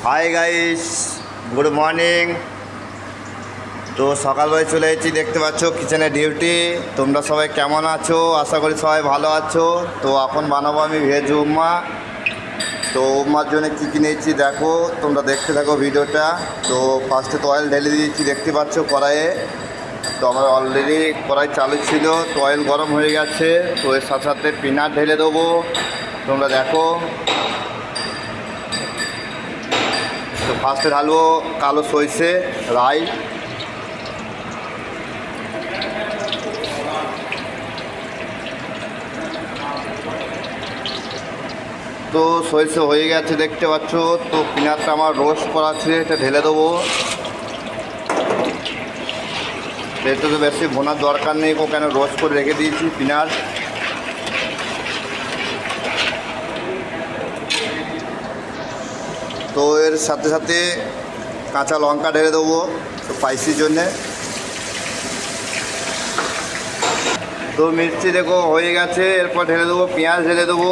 Hi guys, good morning. তো সকালবেলায় চলে এসেছি, দেখতে পাচ্ছ কিচেনে ডিউটি। তোমরা সবাই কেমন আছো? আশা করি সবাই ভালো আছো। তো এখন বানাবো আমি ভেজ উপমা। তো উপমার জন্য কী কী নিয়েছি দেখো, তোমরা দেখতে থাকো ভিডিওটা। তো ফার্স্টে তো অয়েল ঢেলে দিয়েছি, দেখতে পাচ্ছ কড়াইয়ে। তো আমার অলরেডি কড়াই চালু ছিল, তো অয়েল গরম হয়ে গেছে। তো এর সাথে সাথে পিনাট ঢেলে দেবো, তোমরা দেখো। তো ফার্স্টে ঢালবো কালো সরষে, রাই। তো সরষে হয়ে গেছে দেখতে পাচ্ছ। তো পিনাটটা আমার রোস্ট করা আছে, এটা ঢেলে দেবো। এটা তো বেশি ভোনার দরকার নেই, কেন রোস্ট করে রেখে দিয়েছি পিনাট। তো এর সাথে সাথে কাঁচা লঙ্কা ঢেলে দেবো স্পাইসির জন্যে। তো মির্চি দেখো হয়ে গেছে, এরপর ঢেলে দেবো পেঁয়াজ, ঢেলে দেবো।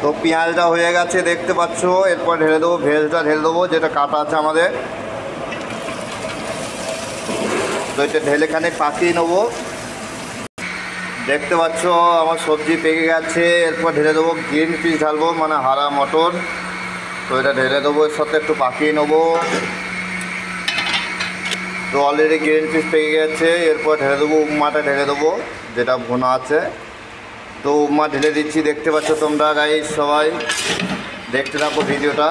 তো পেঁয়াজটা হয়ে গেছে দেখতে পাচ্ছ, এরপর ঢেলে দেবো ভেজটা, ঢেলে দেবো যেটা কাটা আছে আমাদের। তো এটা ঢেলে খানিক পাকিয়ে নেবো। দেখতে পাচ্ছ আমার সবজি পেকে গেছে, এরপর ঢেলে দেবো গ্রিন পিস, ঢালবো মানে হারা মটর। তো এটা ঢেলে দেবো, এর সাথে একটু পাকিয়ে নেবো। তো অলরেডি গ্রিন পিস পেকে গেছে, এরপর ঢেলে দেবো উপমাটা, ঢেলে দেবো যেটা ভুনা আছে। তো উপমা ঢেলে দিচ্ছি, দেখতে পাচ্ছ তোমরা গাইস, সবাই দেখতে থাকো ভিডিওটা।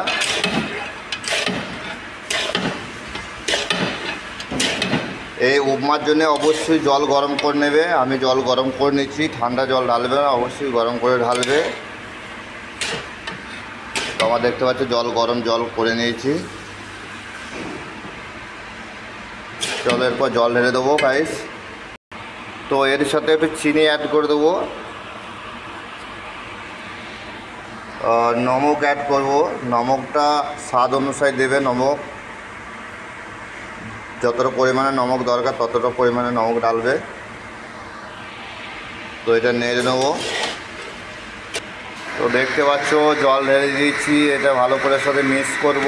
এই উপমার জন্য অবশ্যই জল গরম করে নেবে। আমি জল গরম করে নিচ্ছি, ঠান্ডা জল ঢালবে না, অবশ্যই গরম করে ঢালবে। তো আমার দেখতে পাচ্ছ গরম জল করে নিয়েছি। চলো এরপর জল ঢেলে দেবো গাইস। তো এর সাথে একটু চিনি অ্যাড করে দেবো, নমক অ্যাড করব। নমকটা স্বাদ অনুসারে দেবে নমক, যতটা পরিমাণে নমক দরকার ততটা পরিমাণে নমক ডালবে। তো এটা নেড়ে নেবো। তো দেখতে পাচ্ছ জল ঢেলে দিয়েছি, এটা ভালো করে সাথে মিক্স করব।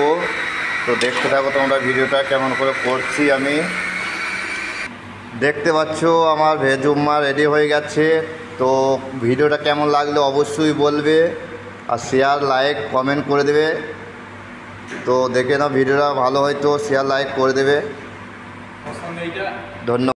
তো দেখতে থাকো তোমরা ভিডিওটা কেমন করে করছি আমি। দেখতে পাচ্ছ আমার ভেজ উপমা রেডি হয়ে গেছে। তো ভিডিওটা কেমন লাগলো অবশ্যই বলবে, আর শেয়ার লাইক কমেন্ট করে দেবে। তো দেখে নাও ভিডিওটা ভালো হয়তো শেয়ার লাইক করে দেবে। ধন্যবাদ।